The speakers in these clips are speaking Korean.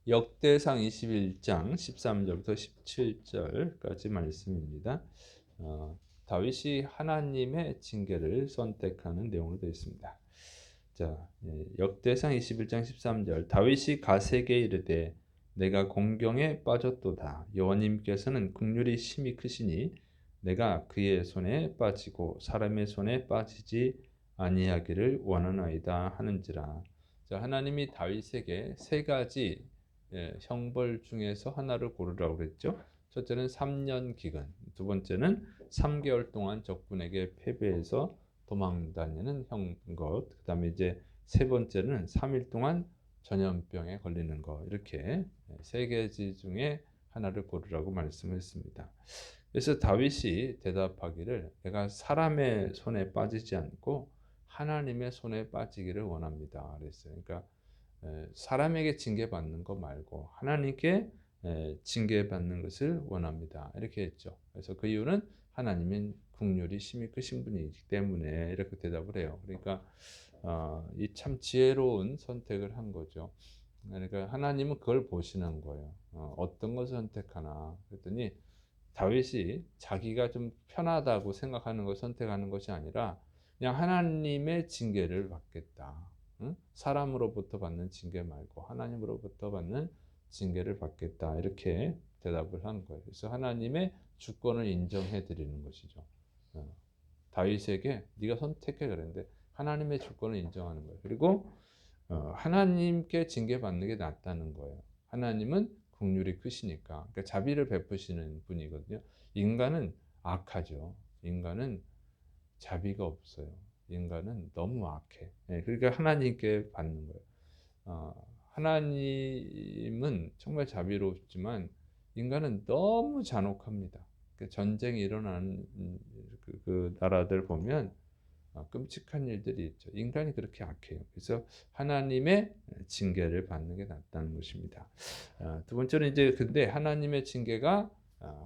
역대상 21장 13절부터 17절까지 말씀입니다. 다윗이 하나님의 징계를 선택하는 내용으로 되어 있습니다. 자, 역대상 21장 13절 다윗이 갓에게 이르되 내가 공경에 빠졌도다. 여호와님께서는 긍휼이 심히 크시니 내가 그의 손에 빠지고 사람의 손에 빠지지 아니하기를 원하나이다 하는지라. 자, 하나님이 다윗에게 세 가지 형벌 중에서 하나를 고르라고 그랬죠. 첫째는 3년 기간, 두 번째는 3개월 동안 적군에게 패배해서 도망 다니는 것, 그다음에 이제 세 번째는 3일 동안 전염병에 걸리는 것, 이렇게 세 가지 중에 하나를 고르라고 말씀했습니다. 그래서 다윗이 대답하기를 내가 사람의 손에 빠지지 않고 하나님의 손에 빠지기를 원합니다. 그랬어요. 그러니까 사람에게 징계받는 것 말고 하나님께 징계받는 것을 원합니다. 이렇게 했죠. 그래서 그 이유는 하나님은 긍휼이 심히 크신 분이기 때문에 이렇게 대답을 해요. 그러니까 이 참 지혜로운 선택을 한 거죠. 그러니까 하나님은 그걸 보시는 거예요. 어떤 것을 선택하나 그랬더니 다윗이 자기가 좀 편하다고 생각하는 것을 선택하는 것이 아니라 그냥 하나님의 징계를 받겠다. 응? 사람으로부터 받는 징계 말고 하나님으로부터 받는 징계를 받겠다. 이렇게 대답을 한 거예요. 그래서 하나님의 주권을 인정해 드리는 것이죠. 다윗에게 네가 선택해 그랬는데 하나님의 주권을 인정하는 거예요. 그리고 하나님께 징계받는 게 낫다는 거예요. 하나님은 긍휼이 크시니까. 그러니까 자비를 베푸시는 분이거든요. 인간은 악하죠. 인간은 자비가 없어요. 인간은 너무 악해. 그러니까 하나님께 받는 거예요. 하나님은 정말 자비롭지만 인간은 너무 잔혹합니다. 전쟁이 일어나는 그 나라들 보면 끔찍한 일들이 있죠. 인간이 그렇게 악해요. 그래서 하나님의 징계를 받는 게 낫다는 것입니다. 두 번째는 이제 근데 하나님의 징계가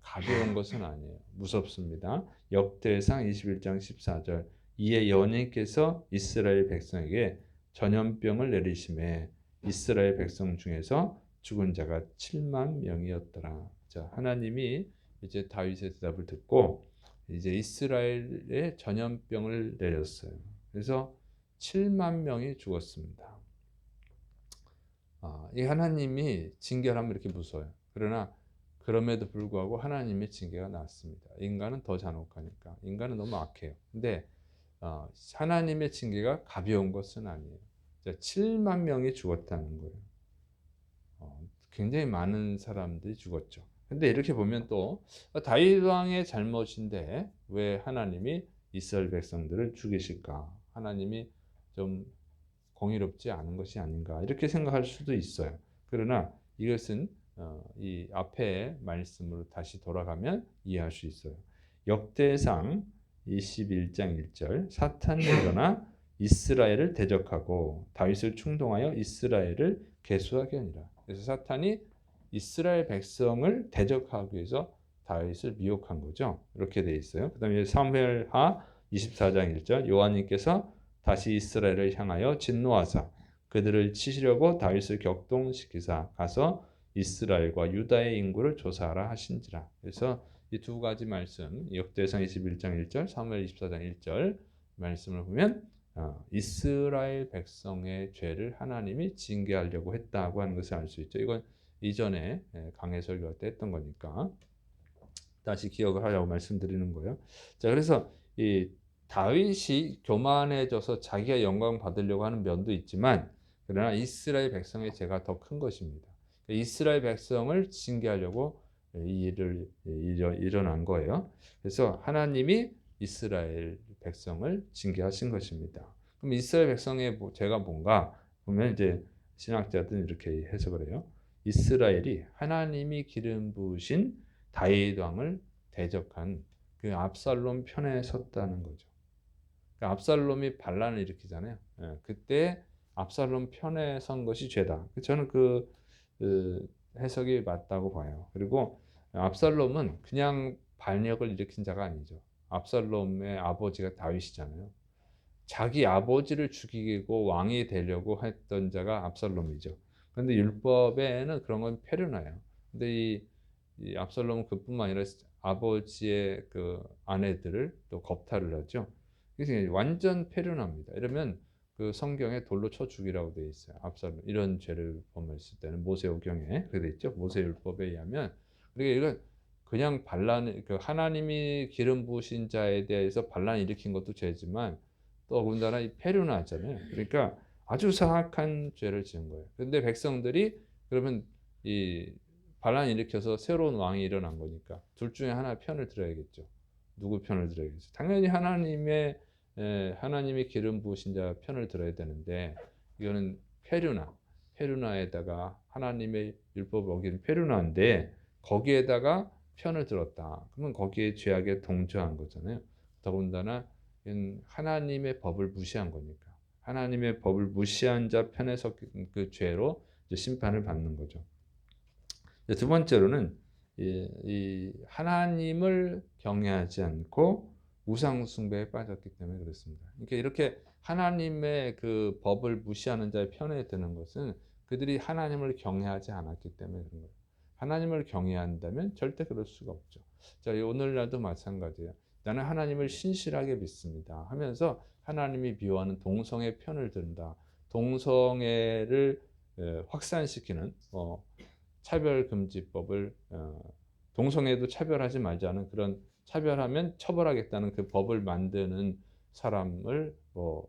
가벼운 것은 아니에요. 무섭습니다. 역대상 21장 14절 이에 여호와께서 이스라엘 백성에게 전염병을 내리심에 이스라엘 백성 중에서 죽은 자가 7만 명이었더라. 자, 하나님이 이제 다윗의 대답을 듣고 이제 이스라엘에 전염병을 내렸어요. 그래서 7만 명이 죽었습니다. 이 하나님이 징계하면 이렇게 무서워요. 그러나 그럼에도 불구하고 하나님의 징계가 났습니다. 인간은 더 잔혹하니까. 인간은 너무 악해요. 근데 하나님의 징계가 가벼운 것은 아니에요. 7만 명이 죽었다는 거예요. 굉장히 많은 사람들이 죽었죠. 근데 이렇게 보면 또 다윗 왕의 잘못인데 왜 하나님이 이스라엘 백성들을 죽이실까? 하나님이 좀 공의롭지 않은 것이 아닌가 이렇게 생각할 수도 있어요. 그러나 이것은 이 앞에 말씀으로 다시 돌아가면 이해할 수 있어요. 역대상 21장 1절 사탄이 일어나 이스라엘을 대적하고 다윗을 충동하여 이스라엘을 계수하게 하니라. 그래서 사탄이 이스라엘 백성을 대적하기 위해서 다윗을 미혹한 거죠. 이렇게 돼 있어요. 그다음에 사무엘하 24장 1절 여호와님께서 다시 이스라엘을 향하여 진노하사 그들을 치시려고 다윗을 격동시키사 가서 이스라엘과 유다의 인구를 조사하라 하신지라. 그래서 이 두 가지 말씀 역대상 21장 1절 사무엘 24장 1절 말씀을 보면 이스라엘 백성의 죄를 하나님이 징계하려고 했다고 하는 것을 알 수 있죠. 이건 이전에 강해 설교 때 했던 거니까 다시 기억을 하려고 말씀드리는 거예요. 자, 그래서 이 다윗이 교만해져서 자기가 영광 받으려고 하는 면도 있지만 그러나 이스라엘 백성의 죄가 더 큰 것입니다. 이스라엘 백성을 징계하려고 이 일을 일어난 거예요. 그래서 하나님이 이스라엘 백성을 징계하신 것입니다. 그럼 이스라엘 백성의 죄가 뭔가 보면 이제 신학자들은 이렇게 해석을 해요. 이스라엘이 하나님이 기름 부으신 다윗 왕을 대적한 그 압살롬 편에 섰다는 거죠. 그러니까 압살롬이 반란을 일으키잖아요. 그때 압살롬 편에 선 것이 죄다. 저는 그 해석이 맞다고 봐요. 그리고 압살롬은 그냥 반역을 일으킨 자가 아니죠. 압살롬의 아버지가 다윗이잖아요. 자기 아버지를 죽이고 왕이 되려고 했던 자가 압살롬이죠. 근데 율법에는 그런 건 폐륜화예요. 근데 이 압살롬은 그뿐만 아니라 아버지의 그 아내들을 또 겁탈을 하죠. 그래서 완전 폐륜화입니다. 이러면 그 성경에 돌로 쳐 죽이라고 되어 있어요. 압살롬 이런 죄를 범했을 때는 모세오경에 그렇게 되어 있죠. 모세율법에 의하면. 그러니까 이건 그냥 반란 그 하나님이 기름 부으신 자에 대해서 반란 일으킨 것도 죄지만 또 더군다나 이 폐륜화잖아요. 그러니까 아주 사악한 죄를 지은 거예요. 그런데 백성들이 그러면 이 반란 일으켜서 새로운 왕이 일어난 거니까 둘 중에 하나 편을 들어야겠죠. 누구 편을 들어야겠죠? 당연히 하나님이 기름 부으신 자 편을 들어야 되는데 이거는 페류나에다가 하나님의 율법을 어긴 페류나인데 거기에다가 편을 들었다. 그러면 거기에 죄악에 동조한 거잖아요. 더군다나 하나님의 법을 무시한 거니까. 하나님의 법을 무시한 자 편에 섞인 그 죄로 이제 심판을 받는 거죠. 두 번째로는 이 하나님을 경외하지 않고 우상 숭배에 빠졌기 때문에 그렇습니다. 그러니까 이렇게 하나님의 그 법을 무시하는 자의 편에 드는 것은 그들이 하나님을 경외하지 않았기 때문에 그런 거예요. 하나님을 경외한다면 절대 그럴 수가 없죠. 자, 오늘날도 마찬가지예요. 나는 하나님을 신실하게 믿습니다 하면서 하나님이 미워하는 동성애 편을 든다. 동성애를 확산시키는 차별금지법을 동성애도 차별하지 말자는 그런 차별하면 처벌하겠다는 그 법을 만드는 사람을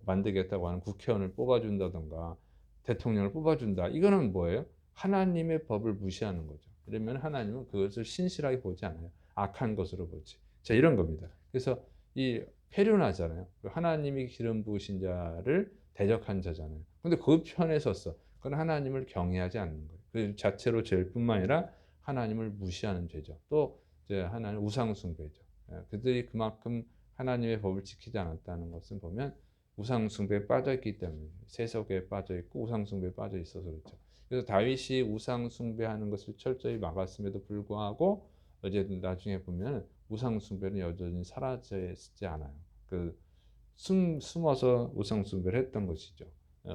만들겠다고 하는 국회의원을 뽑아준다던가 대통령을 뽑아준다. 이거는 뭐예요? 하나님의 법을 무시하는 거죠. 그러면 하나님은 그것을 신실하게 보지 않아요. 악한 것으로 보지. 자, 이런 겁니다. 그래서 이 폐륜하잖아요. 하나님이 기름 부으신 자를 대적한 자잖아요. 근데 그 편에 섰어. 그건 하나님을 경외하지 않는 거예요. 그 자체로 죄일 뿐만 아니라 하나님을 무시하는 죄죠. 또 이제 하나님 우상 숭배죠. 그들이 그만큼 하나님의 법을 지키지 않았다는 것을 보면 우상 숭배에 빠져 있기 때문에 세속에 빠져 있고 우상 숭배에 빠져 있어서 그렇죠. 그래서 다윗이 우상 숭배하는 것을 철저히 막았음에도 불구하고 이제 나중에 보면 우상 숭배는 여전히 사라지지 않아요. 그 숨어서 우상 숭배를 했던 것이죠.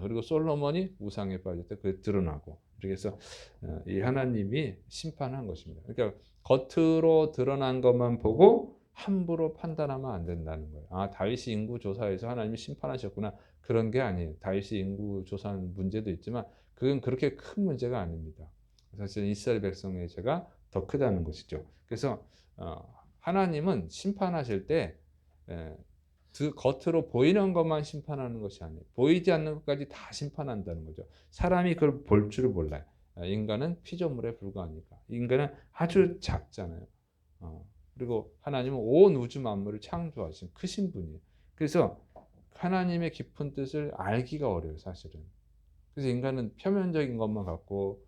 그리고 솔로몬이 우상에 빠질 때 그게 드러나고 그래서 이 하나님이 심판한 것입니다. 그러니까 겉으로 드러난 것만 보고 함부로 판단하면 안 된다는 거예요. 아, 다윗이 인구 조사에서 하나님이 심판하셨구나. 그런 게 아니에요. 다윗이 인구 조사하는 문제도 있지만 그건 그렇게 큰 문제가 아닙니다. 사실 이스라엘 백성의 죄가 더 크다는 것이죠. 그래서 하나님은 심판하실 때 겉으로 보이는 것만 심판하는 것이 아니에요. 보이지 않는 것까지 다 심판한다는 거죠. 사람이 그걸 볼 줄을 몰라요. 인간은 피조물에 불과하니까. 인간은 아주 작잖아요. 그리고 하나님은 온 우주 만물을 창조하신 크신 분이에요. 그래서 하나님의 깊은 뜻을 알기가 어려워요, 사실은. 그래서 인간은 표면적인 것만 갖고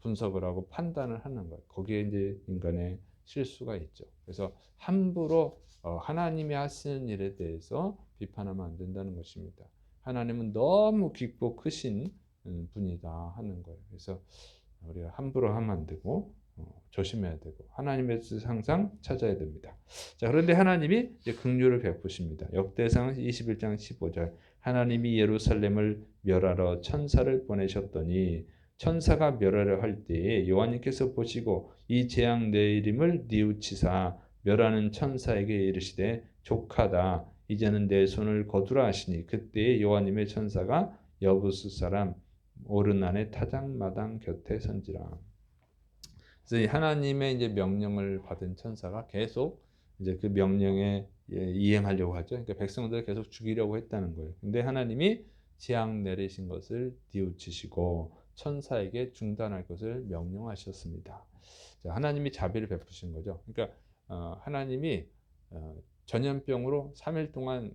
분석을 하고 판단을 하는 거예요. 거기에 이제 인간의 실수가 있죠. 그래서 함부로 하나님이 하시는 일에 대해서 비판하면 안 된다는 것입니다. 하나님은 너무 깊고 크신 분이다 하는 거예요. 그래서 우리가 함부로 하면 안 되고 조심해야 되고 하나님의 뜻을 항상 찾아야 됩니다. 자, 그런데 하나님이 이제 긍휼을 베푸십니다. 역대상 21장 15절 하나님이 예루살렘을 멸하러 천사를 보내셨더니 천사가 멸하려 할 때에 여호와님께서 보시고 이 재앙 내림을 뉘우치사 멸하는 천사에게 이르시되 족하다 이제는 내 손을 거두라 하시니 그때에 여호와님의 천사가 여부스 사람 오르난의 타작마당 곁에 선지라. 그래서 하나님의 이제 명령을 받은 천사가 계속 이제 그 명령에 이행하려고 하죠. 그러니까 백성들을 계속 죽이려고 했다는 거예요. 근데 하나님이 재앙 내리신 것을 뉘우치시고 천사에게 중단할 것을 명령하셨습니다. 자, 하나님이 자비를 베푸신 거죠. 그러니까 하나님이 전염병으로 3일 동안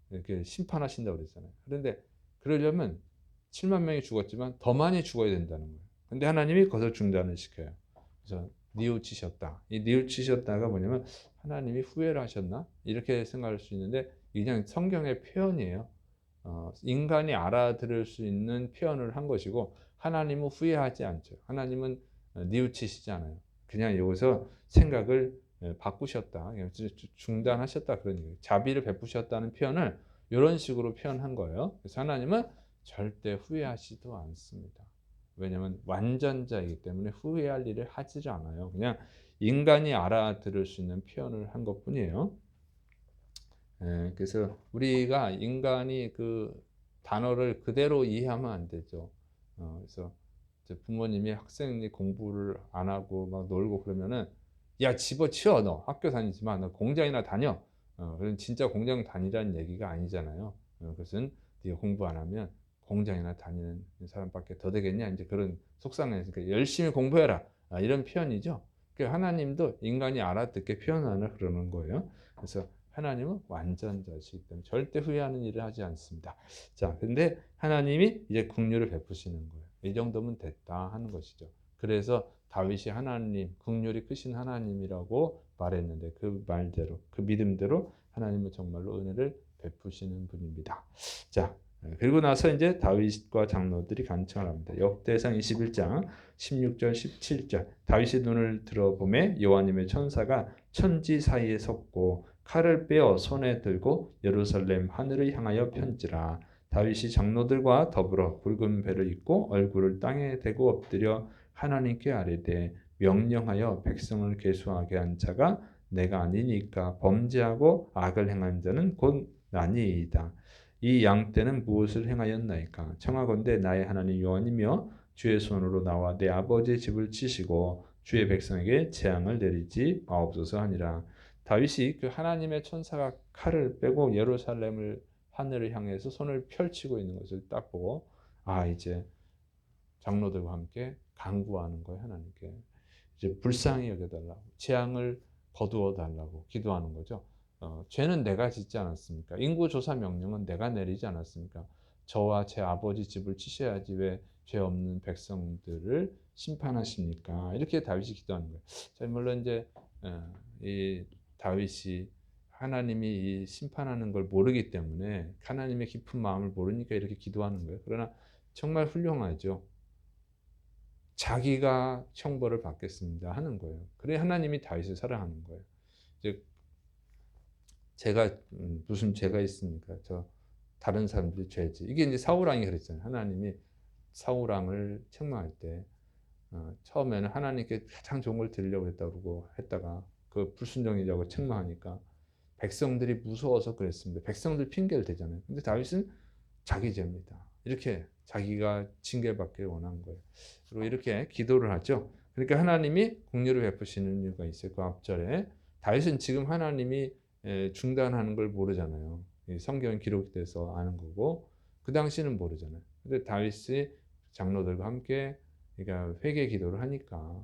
이렇게 심판하신다고 그랬잖아요. 그런데 그러려면 7만 명이 죽었지만 더 많이 죽어야 된다는 거예요. 근데 하나님이 그것을 중단을 시켜요. 그래서 뉘우치셨다. 이 뉘우치셨다가 뭐냐면 하나님이 후회를 하셨나? 이렇게 생각할 수 있는데 그냥 성경의 표현이에요. 인간이 알아들을 수 있는 표현을 한 것이고 하나님은 후회하지 않죠. 하나님은 뉘우치시지 않아요. 그냥 여기서 생각을 바꾸셨다. 중단하셨다. 그런 얘기예요. 자비를 베푸셨다는 표현을 이런 식으로 표현한 거예요. 그래서 하나님은 절대 후회하지도 않습니다. 왜냐하면 완전자이기 때문에 후회할 일을 하지 않아요. 그냥 인간이 알아들을 수 있는 표현을 한 것뿐이에요. 그래서 우리가 인간이 그 단어를 그대로 이해하면 안 되죠. 그래서 이제 부모님이 학생이 공부를 안 하고 막 놀고 그러면은 "야 집어치워 너. 학교 다니지 마. 너 공장이나 다녀." 그건 진짜 공장 다니라는 얘기가 아니잖아요. 그것은 네가 공부 안 하면 공장이나 다니는 사람밖에 더 되겠냐 인제 그런 속상해서 그러니까 "열심히 공부해라." 이런 표현이죠. 그 하나님도 인간이 알아듣게 표현하라 그러는 거예요. 그래서 하나님은 완전자시기 때문에 절대 후회하는 일을 하지 않습니다. 자, 근데 하나님이 이제 긍휼을 베푸시는 거예요. 이 정도면 됐다 하는 것이죠. 그래서 다윗이 하나님, 긍휼이 크신 하나님이라고 말했는데 그 말대로, 그 믿음대로 하나님은 정말로 은혜를 베푸시는 분입니다. 자, 그리고 나서 이제 다윗과 장로들이 간청을 합니다. 역대상 21장 16절 17절 다윗이 눈을 들어보매 여호와님의 천사가 천지 사이에 섰고 칼을 빼어 손에 들고 예루살렘 하늘을 향하여 편지라. 다윗이 장로들과 더불어 붉은 배를 입고 얼굴을 땅에 대고 엎드려 하나님께 아뢰되 명령하여 백성을 계수하게 한 자가 내가 아니니까 범죄하고 악을 행한 자는 곧 나니이다. 이 양떼는 무엇을 행하였나이까? 청하건대 나의 하나님 여호와이며 주의 손으로 나와 내 아버지의 집을 치시고 주의 백성에게 재앙을 내리지 마옵소서 하니라. 다윗이 그 하나님의 천사가 칼을 빼고 예루살렘을 하늘을 향해서 손을 펼치고 있는 것을 딱 보고 이제 장로들과 함께 간구하는 거예요. 하나님께 이제 불쌍히 여겨달라고 재앙을 거두어 달라고 기도하는 거죠. 죄는 내가 짓지 않았습니까? 인구조사 명령은 내가 내리지 않았습니까? 저와 제 아버지 집을 치셔야지 왜 죄 없는 백성들을 심판하십니까? 이렇게 다윗이 기도하는 거예요. 자, 물론 이제 이 다윗이 하나님이 이 심판하는 걸 모르기 때문에 하나님의 깊은 마음을 모르니까 이렇게 기도하는 거예요. 그러나 정말 훌륭하죠. 자기가 형벌을 받겠습니다 하는 거예요. 그래 하나님이 다윗을 사랑하는 거예요. 이제 제가 무슨 죄가 있습니까? 저 다른 사람들이 죄지. 이게 이제 사울 왕이 그랬잖아요. 하나님이 사울 왕을 책망할 때 처음에는 하나님께 가장 좋은 걸 드리려고 했다고 했다가 그 불순종이라고 책망하니까 백성들이 무서워서 그랬습니다. 백성들 핑계를 대잖아요. 근데 다윗은 자기 죄입니다. 이렇게 자기가 징계받기를 원한 거예요. 그리고 이렇게 기도를 하죠. 그러니까 하나님이 긍휼을 베푸시는 이유가 있어요. 그 앞절에 다윗은 지금 하나님이 중단하는 걸 모르잖아요. 성경에 기록돼서 아는 거고 그 당시는 모르잖아요. 근데 다윗이 장로들과 함께 그러니까 회개 기도를 하니까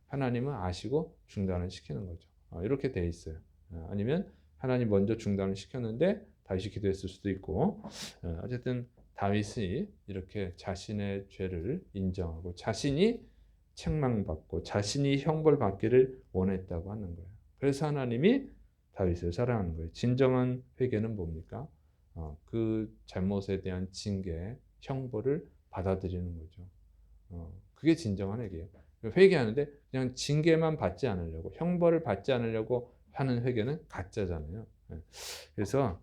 하나님은 아시고 중단을 시키는 거죠. 이렇게 돼 있어요. 아니면 하나님 먼저 중단을 시켰는데 다윗이 기도했을 수도 있고 어쨌든 다윗이 이렇게 자신의 죄를 인정하고 자신이 책망받고 자신이 형벌받기를 원했다고 하는 거예요. 그래서 하나님이 다윗을 사랑하는 거예요. 진정한 회개는 뭡니까? 그 잘못에 대한 징계, 형벌을 받아들이는 거죠. 그게 진정한 회개예요. 회개하는데 그냥 징계만 받지 않으려고 형벌을 받지 않으려고 하는 회개는 가짜잖아요. 그래서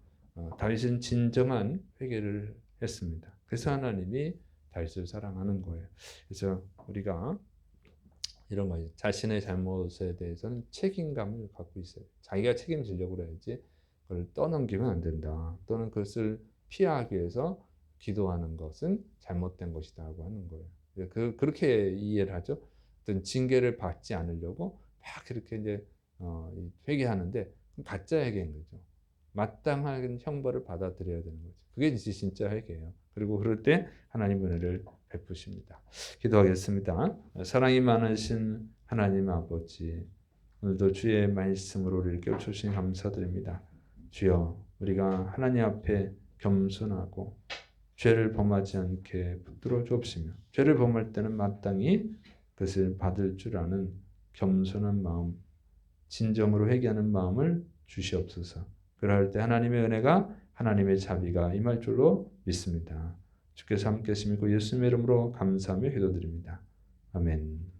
다윗은 진정한 회개를 했습니다. 그래서 하나님이 다윗을 사랑하는 거예요. 그래서 우리가 이런 거죠. 자신의 잘못에 대해서는 책임감을 갖고 있어요. 자기가 책임지려고 해야지 그걸 떠넘기면 안 된다. 또는 그것을 피하기 위해서 기도하는 것은 잘못된 것이다고 하는 거예요. 그렇게 이해를 하죠. 어떤 징계를 받지 않으려고 막 그렇게 이제 회개하는데 가짜 회개인 거죠. 마땅한 형벌을 받아들여야 되는 거죠. 그게 진짜 회개예요. 그리고 그럴 때 하나님 은혜를 베푸십니다. 기도하겠습니다. 사랑이 많으신 하나님 아버지, 오늘도 주의 말씀으로 우리를 깨우쳐주신 감사드립니다. 주여, 우리가 하나님 앞에 겸손하고 죄를 범하지 않게 붙들어 주옵시며 죄를 범할 때는 마땅히 그것을 받을 줄 아는 겸손한 마음, 진정으로 회개하는 마음을 주시옵소서. 그럴 때 하나님의 은혜가 하나님의 자비가 임할 줄로 믿습니다. 주께서 함께 하시고 예수님의 이름으로 감사하며 기도드립니다. 아멘.